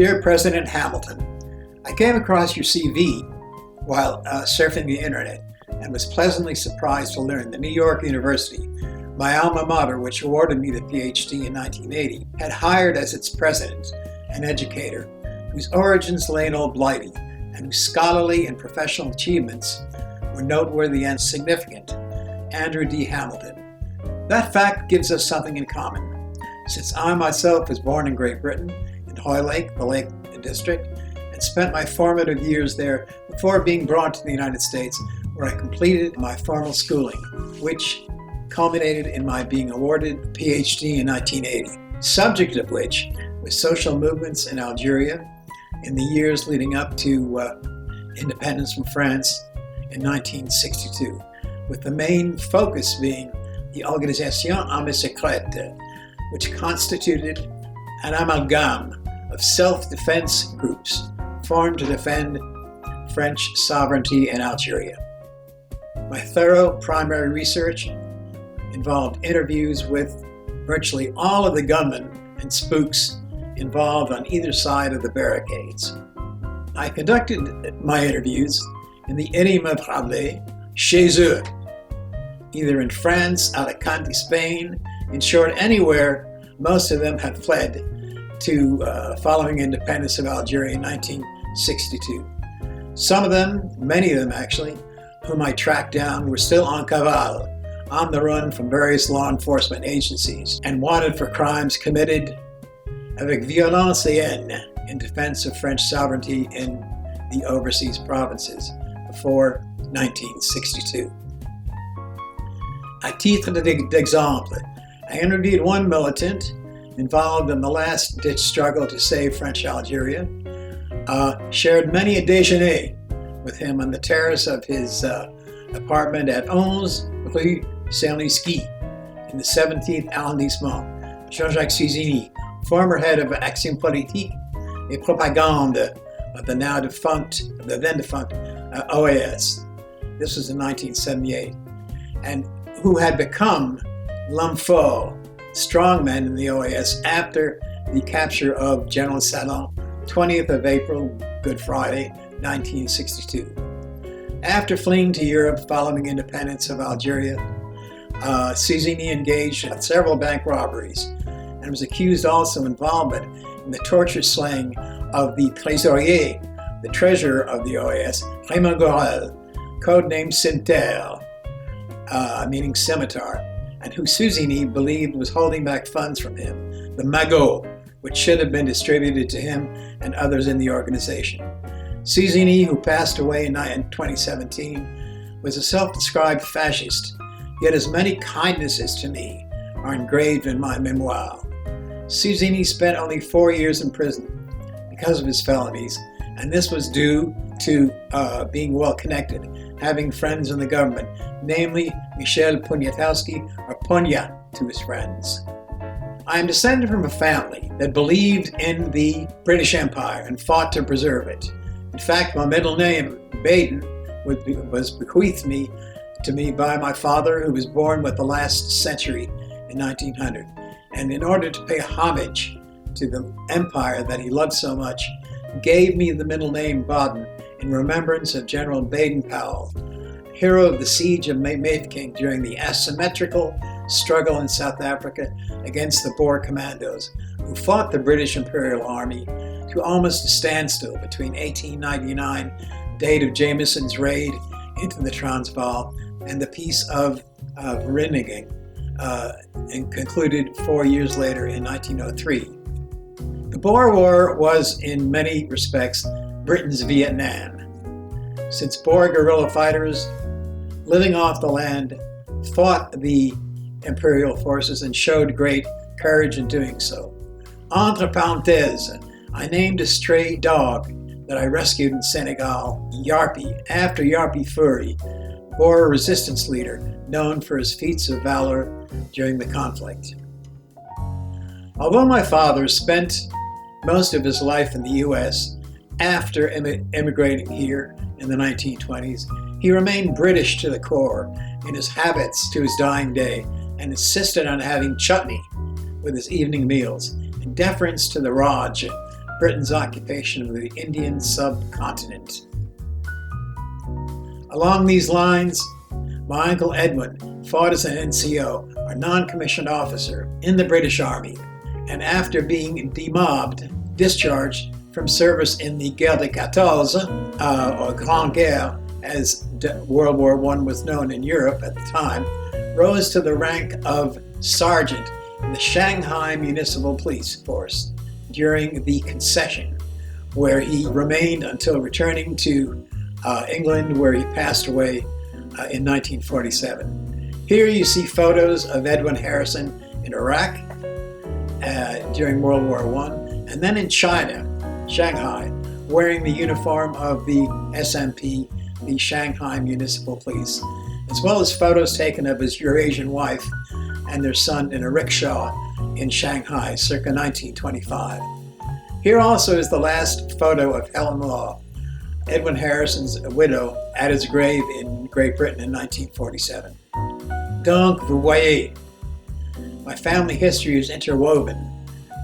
Dear President Hamilton, I came across your CV while surfing the internet and was pleasantly surprised to learn that New York University, my alma mater, which awarded me the PhD in 1980, had hired as its president an educator whose origins lay in Old Blighty and whose scholarly and professional achievements were noteworthy and significant, Andrew D. Hamilton. That fact gives us something in common, since I myself was born in Great Britain, in Hoylake, the Lake District, and spent my formative years there before being brought to the United States, where I completed my formal schooling, which culminated in my being awarded a PhD in 1980, subject of which was social movements in Algeria in the years leading up to independence from France in 1962, with the main focus being the Organisation Armee Secrete, which constituted an amalgam of self-defense groups formed to defend French sovereignty in Algeria. My thorough primary research involved interviews with virtually all of the gunmen and spooks involved on either side of the barricades. I conducted my interviews in the inimitable chez eux, either in France, Alicante, Spain, in short, anywhere. Most of them had fled to following independence of Algeria in 1962. Some of them, many of them actually, whom I tracked down were still en cavale, on the run from various law enforcement agencies, and wanted for crimes committed avec violence et haine in defense of French sovereignty in the overseas provinces before 1962. À titre d'exemple, I interviewed one militant involved in the last-ditch struggle to save French Algeria, shared many a déjeuner with him on the terrace of his apartment at 11 Rue Saint-Lisky in the 17th arrondissement. Jean-Jacques Suzini, former head of Action Politique et Propagande of the then defunct OAS. This was in 1978, and who had become l'homme fort, strongman in the OAS after the capture of General Salon, 20th of April, Good Friday, 1962. After fleeing to Europe following independence of Algeria, Suzini engaged in several bank robberies and was accused also of involvement in the torture slaying of the trésorier, the treasurer of the OAS, Raymond Gorel, codenamed Cimetière, meaning scimitar, and who Suzini believed was holding back funds from him, the magot, which should have been distributed to him and others in the organization. Suzini, who passed away in 2017, was a self-described fascist, yet as many kindnesses to me are engraved in my memoir. Suzini spent only 4 years in prison because of his felonies, and this was due to being well-connected, having friends in the government, namely Michel Poniatowski, or Ponia to his friends. I am descended from a family that believed in the British Empire and fought to preserve it. In fact, my middle name, Baden, was bequeathed to me by my father, who was born with the last century in 1900. And in order to pay homage to the empire that he loved so much, gave me the middle name Baden in remembrance of General Baden-Powell, hero of the siege of Mafeking during the asymmetrical struggle in South Africa against the Boer commandos, who fought the British Imperial Army to almost a standstill between 1899, date of Jameson's raid into the Transvaal, and the Peace of Vereeniging, and concluded 4 years later in 1903. The Boer War was, in many respects, Britain's Vietnam, since Boer guerrilla fighters living off the land fought the imperial forces and showed great courage in doing so. Entre parenthèses, I named a stray dog that I rescued in Senegal, Yarpi, after Yarpi Furi, Boer resistance leader known for his feats of valor during the conflict. Although my father spent most of his life in the U.S. after immigrating here in the 1920s, he remained British to the core in his habits to his dying day and insisted on having chutney with his evening meals, in deference to the Raj, Britain's occupation of the Indian subcontinent. Along these lines, my Uncle Edwin fought as an NCO, or non-commissioned officer, in the British Army, and after being demobbed, discharged from service in the Guerre de 14, or Grande Guerre, as World War I was known in Europe at the time, rose to the rank of sergeant in the Shanghai Municipal Police Force during the concession, where he remained until returning to England, where he passed away in 1947. Here you see photos of Edwin Harrison in Iraq during World War I, and then in China, Shanghai, wearing the uniform of the SMP, the Shanghai Municipal Police, as well as photos taken of his Eurasian wife and their son in a rickshaw in Shanghai circa 1925. Here also is the last photo of Helen Law, Edwin Harrison's widow, at his grave in Great Britain in 1947. Donc, vous voyez, my family history is interwoven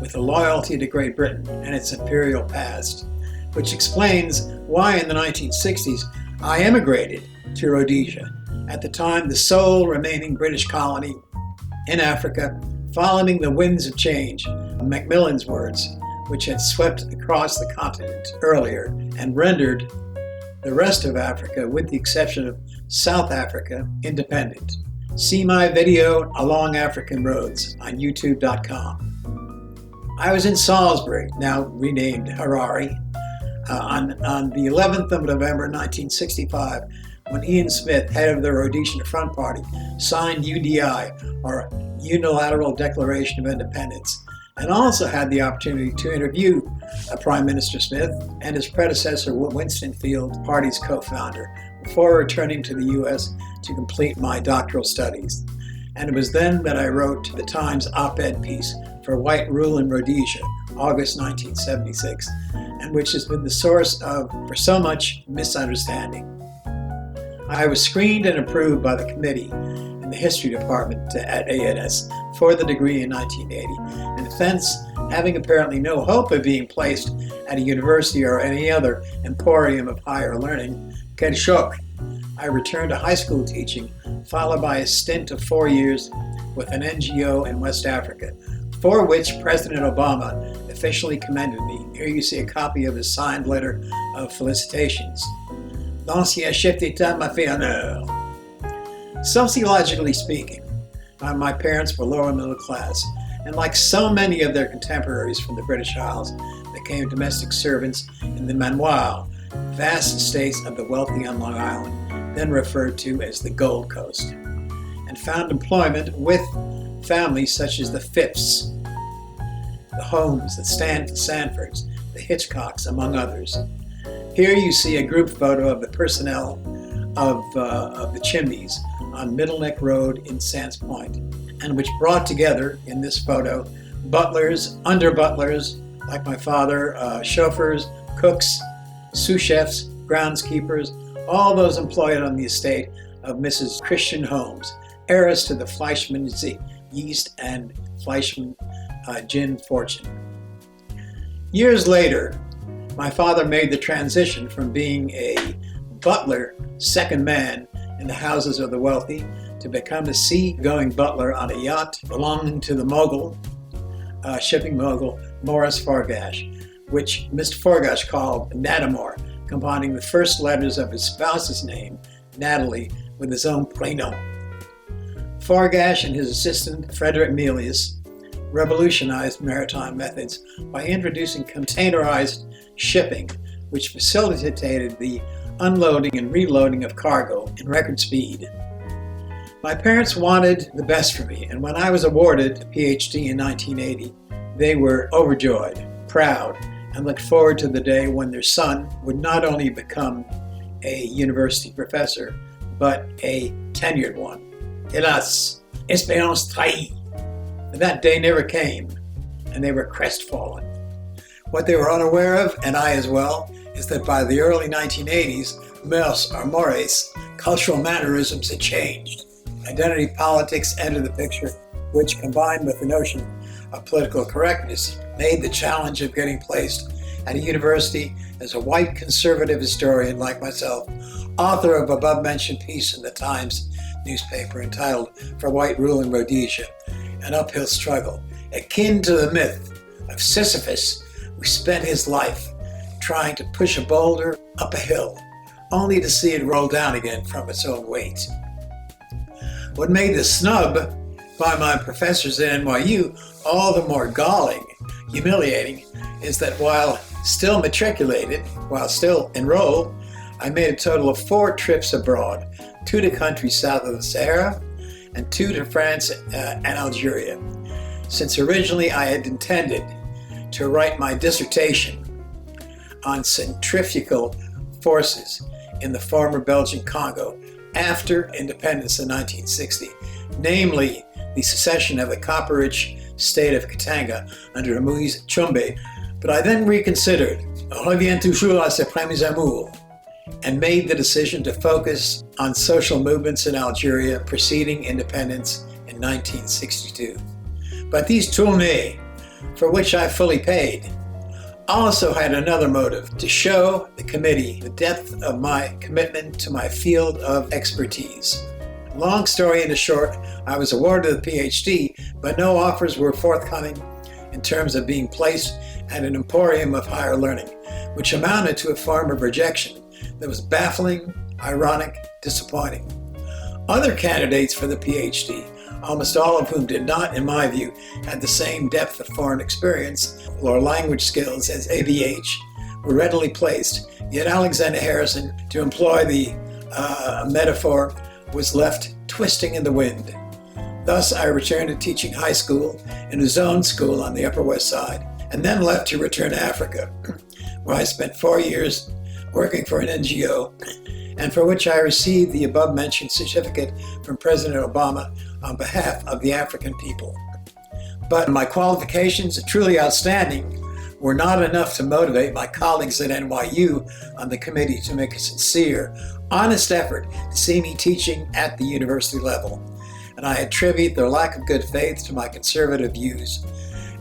with a loyalty to Great Britain and its imperial past, which explains why in the 1960s I emigrated to Rhodesia, at the time the sole remaining British colony in Africa, following the winds of change, Macmillan's words, which had swept across the continent earlier and rendered the rest of Africa, with the exception of South Africa, independent. See my video, Along African Roads, on youtube.com. I was in Salisbury, now renamed Harare, on the 11th of November 1965, when Ian Smith, head of the Rhodesian Front Party, signed UDI, or Unilateral Declaration of Independence, and also had the opportunity to interview Prime Minister Smith and his predecessor, Winston Field, party's co-founder, before returning to the U.S. to complete my doctoral studies. And it was then that I wrote the Times op-ed piece for White Rule in Rhodesia, August 1976, and which has been the source for so much misunderstanding. I was screened and approved by the committee in the history department at ANS for the degree in 1980, and thence, having apparently no hope of being placed at a university or any other emporium of higher learning, quel choc, I returned to high school teaching, followed by a stint of 4 years with an NGO in West Africa, for which President Obama officially commended me. Here you see a copy of his signed letter of felicitations. L'ancien chef d'État m'a fait honneur. Sociologically speaking, my parents were lower middle class, and like so many of their contemporaries from the British Isles, became domestic servants in the manoir, vast estates of the wealthy on Long Island, then referred to as the Gold Coast, and found employment with families such as the Phipps, the Holmes, the Sanfords, the Hitchcocks, among others. Here you see a group photo of the personnel of the Chimneys on Middle Neck Road in Sands Point, and which brought together, in this photo, butlers, under-butlers, like my father, chauffeurs, cooks, sous chefs, groundskeepers, all those employed on the estate of Mrs. Christian Holmes, heiress to the Fleischmann yeast and Fleischmann gin fortune. Years later, my father made the transition from being a butler, second man in the houses of the wealthy, to become a sea-going butler on a yacht belonging to the mogul, shipping mogul, Maurice Fargash, which Mr. Fargash called Natamor, combining the first letters of his spouse's name, Natalie, with his own prénom. Fargash and his assistant, Frederick Melius, revolutionized maritime methods by introducing containerized shipping, which facilitated the unloading and reloading of cargo in record speed. My parents wanted the best for me, and when I was awarded a PhD in 1980, they were overjoyed, proud, and looked forward to the day when their son would not only become a university professor, but a tenured one. Hélas, espérance trahie. But that day never came, and they were crestfallen. What they were unaware of, and I as well, is that by the early 1980s, mœurs or mores, cultural mannerisms had changed. Identity politics entered the picture, which, combined with the notion of political correctness, made the challenge of getting placed at a university as a white conservative historian like myself, author of above-mentioned piece in the Times newspaper entitled "For White Rule in Rhodesia, an Uphill Struggle," akin to the myth of Sisyphus, who spent his life trying to push a boulder up a hill, only to see it roll down again from its own weight. What made the snub by my professors at NYU all the more galling, humiliating, is that while still matriculated, while still enrolled, I made a total of 4 trips abroad, 2 to countries south of the Sahara and 2 to France and Algeria, since originally I had intended to write my dissertation on centrifugal forces in the former Belgian Congo after independence in 1960, namely the secession of the copper-rich state of Katanga under Moïse Tshombe. But I then reconsidered, revient toujours à ses premiers amours, and made the decision to focus on social movements in Algeria preceding independence in 1962. But these tournées, for which I fully paid, also had another motive: to show the committee the depth of my commitment to my field of expertise. Long story in the short, I was awarded the PhD, but no offers were forthcoming in terms of being placed at an emporium of higher learning, which amounted to a form of rejection that was baffling, ironic, disappointing. Other candidates for the PhD, almost all of whom did not, in my view, have the same depth of foreign experience or language skills as ABH, were readily placed. Yet Alexander Harrison, to employ the metaphor, was left twisting in the wind. Thus, I returned to teaching high school in a zone school on the Upper West Side, and then left to return to Africa, where I spent 4 years working for an NGO, and for which I received the above-mentioned certificate from President Obama on behalf of the African people. But my qualifications, truly outstanding, were not enough to motivate my colleagues at NYU on the committee to make a sincere, honest effort to see me teaching at the university level. And I attribute their lack of good faith to my conservative views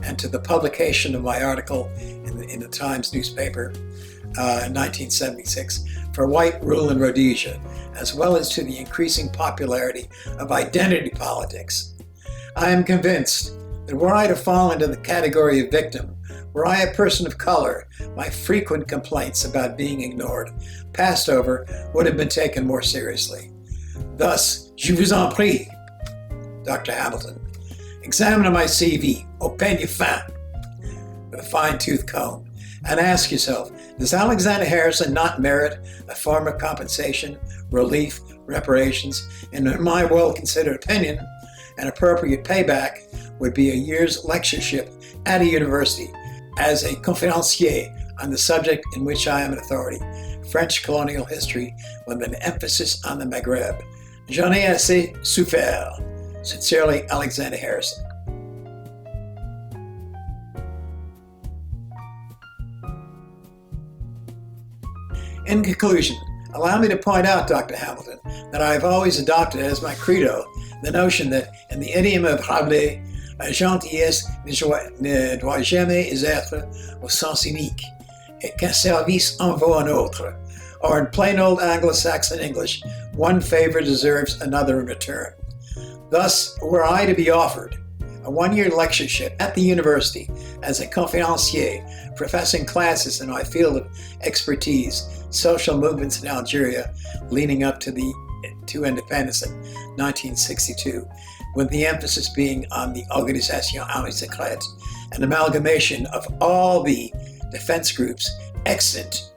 and to the publication of my article in the Times newspaper in 1976, "For White Rule in Rhodesia," as well as to the increasing popularity of identity politics. I am convinced that were I to fall into the category of victim, were I a person of color, my frequent complaints about being ignored, passed over, would have been taken more seriously. Thus, je vous en prie, Dr. Hamilton, examine my CV, au peigne fin, with a fine-tooth comb, and ask yourself, does Alexander Harrison not merit a form of compensation, relief, reparations? And in my well-considered opinion, an appropriate payback would be a year's lectureship at a university as a conférencier on the subject in which I am an authority, French colonial history, with an emphasis on the Maghreb. J'en ai assez souffert. Sincerely, Alexander Harrison. In conclusion, allow me to point out, Dr. Hamilton, that I have always adopted as my credo the notion that, in the idiom of Rabelais, la gentillesse ne doit jamais être au sens unique, et qu'un service en vaut un autre. Or in plain old Anglo-Saxon English, one favor deserves another in return. Thus, were I to be offered a one-year lectureship at the university as a conférencier, professing classes in my field of expertise, social movements in Algeria leading up to independence in 1962, with the emphasis being on the Organisation Armee Secrete, an amalgamation of all the defense groups extant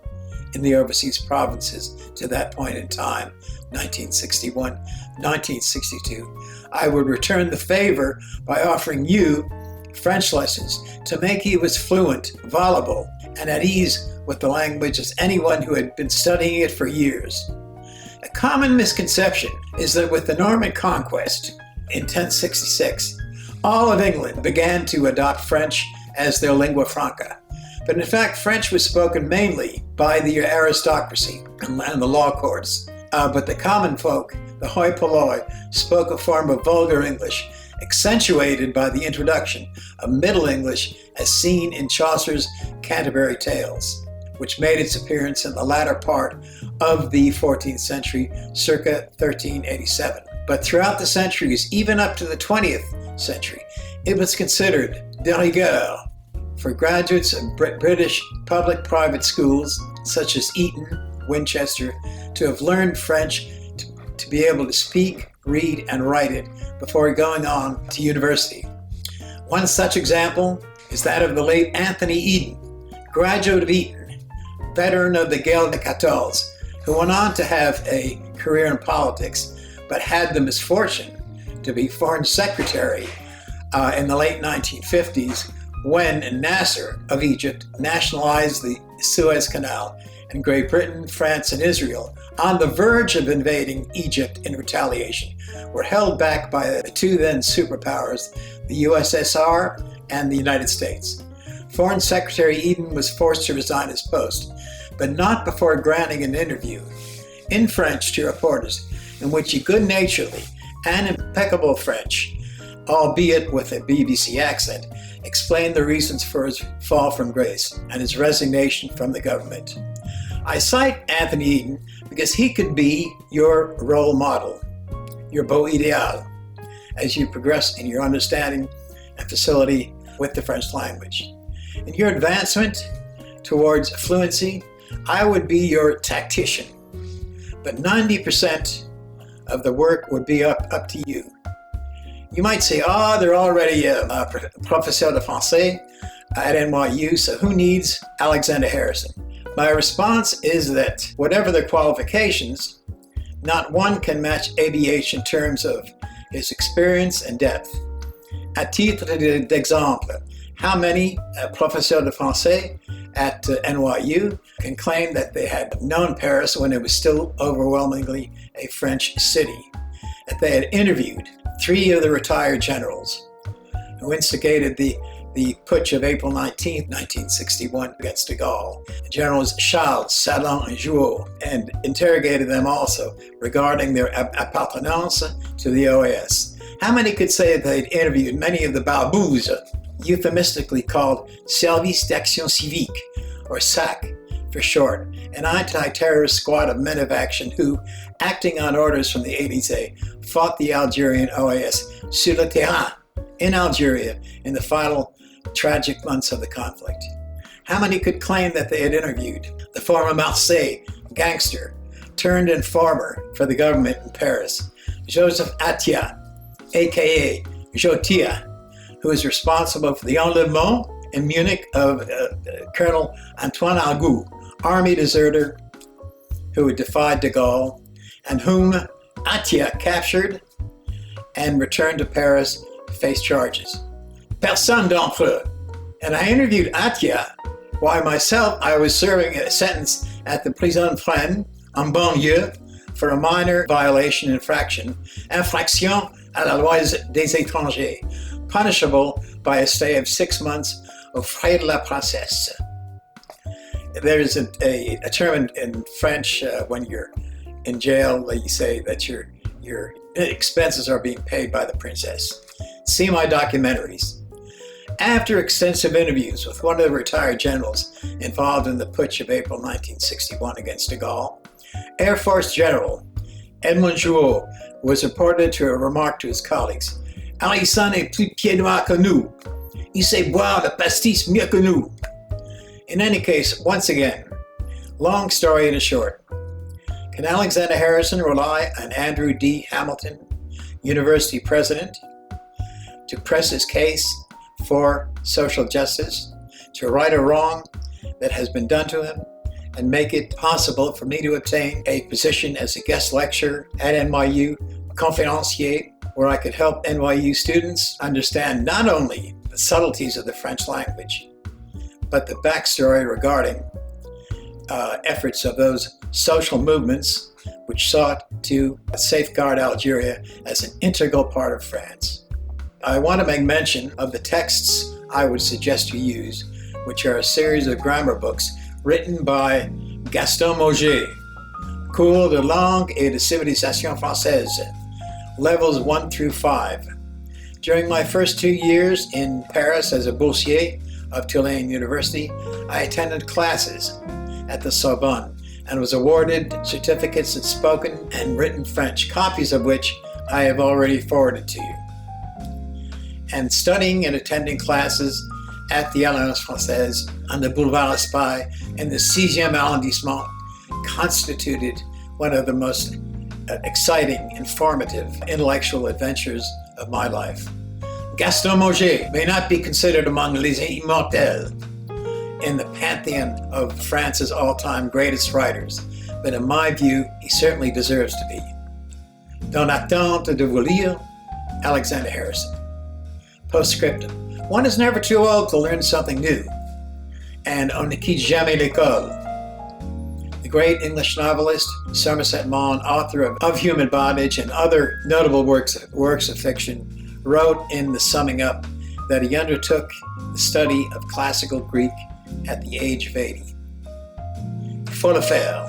in the overseas provinces to that point in time, 1961, 1962, I would return the favor by offering you French lessons to make you as fluent, voluble, and at ease with the language as anyone who had been studying it for years. A common misconception is that with the Norman conquest in 1066, all of England began to adopt French as their lingua franca. But in fact, French was spoken mainly by the aristocracy and the law courts. But the common folk, the hoi polloi, spoke a form of vulgar English, accentuated by the introduction of Middle English as seen in Chaucer's Canterbury Tales, which made its appearance in the latter part of the 14th century, circa 1387. But throughout the centuries, even up to the 20th century, it was considered de rigueur for graduates of British public-private schools, such as Eton, Winchester, to have learned French to be able to speak, read, and write it before going on to university. One such example is that of the late Anthony Eden, graduate of Eton, veteran of the Guerre de 14, who went on to have a career in politics, but had the misfortune to be foreign secretary in the late 1950s when Nasser of Egypt nationalized the Suez Canal, and Great Britain, France, and Israel, on the verge of invading Egypt in retaliation, were held back by the two then superpowers, the USSR and the United States. Foreign Secretary Eden was forced to resign his post, but not before granting an interview in French to reporters, in which he good-naturedly and impeccable French, albeit with a BBC accent, explained the reasons for his fall from grace and his resignation from the government. I cite Anthony Eden because he could be your role model, your beau idéal, as you progress in your understanding and facility with the French language. In your advancement towards fluency, I would be your tactician, but 90% of the work would be up to you. You might say, they're already a professeur de français at NYU, so who needs Alexander Harrison? My response is that whatever their qualifications, not one can match ABH in terms of his experience and depth. À titre d'exemple, how many professeurs de français at NYU can claim that they had known Paris when it was still overwhelmingly a French city, that they had interviewed 3 of the retired generals who instigated the putsch of April 19, 1961 against de Gaulle, the generals Charles, Salon, and Jouot, and interrogated them also regarding their appartenance to the OAS. How many could say that they'd interviewed many of the barbouzes, euphemistically called Service d'Action Civique, or SAC for short, an anti-terrorist squad of men of action who, acting on orders from the Élysée, fought the Algerian OAS sur le terrain in Algeria in the final tragic months of the conflict? How many could claim that they had interviewed the former Marseille gangster turned informer for the government in Paris, Joseph Attia, aka Jotia, who is responsible for the enlèvement in Munich of Colonel Antoine Argout, army deserter who had defied de Gaulle, and whom Attia captured and returned to Paris to face charges? Personne d'entre eux. And I interviewed Attia while myself I was serving a sentence at the Prison Fresnes en banlieue for a minor violation infraction à la loi des étrangers, punishable by a stay of 6 months aux frais de la princesse. There's a term in French when you're in jail, you say that your expenses are being paid by the princess. See my documentaries. After extensive interviews with one of the retired generals involved in the putsch of April 1961 against de Gaulle, Air Force General Edmond Jouot was reported to have remarked to his colleagues, Alexandre est plus pieds noirs que nous. Il sait boire le pastis mieux que nous. In any case, once again, long story in a short, can Alexander Harrison rely on Andrew D. Hamilton, university president, to press his case for social justice, to right a wrong that has been done to him, and make it possible for me to obtain a position as a guest lecturer at NYU, conférencier, where I could help NYU students understand not only the subtleties of the French language, but the backstory regarding efforts of those social movements which sought to safeguard Algeria as an integral part of France. I want to make mention of the texts I would suggest you use, which are a series of grammar books written by Gaston Mauger, Cours de langue et de civilisation française, levels 1 through 5. During my first 2 years in Paris as a boursier of Tulane University, I attended classes at the Sorbonne and was awarded certificates in spoken and written French, copies of which I have already forwarded to you. And studying and attending classes at the Alliance Française on the Boulevard Espagne in the 6e arrondissement constituted one of the most exciting, informative, intellectual adventures of my life. Gaston Mauger may not be considered among les immortels in the pantheon of France's all-time greatest writers, but in my view, he certainly deserves to be. Dans l'attente de vous lire, Alexander Harrison. Postscriptum. One is never too old to learn something new, and on ne quitte jamais l'école. The great English novelist, Somerset Maugham, author of Human Bondage and other notable works of fiction, wrote in the summing up that he undertook the study of classical Greek at the age of 80. Il faut le faire.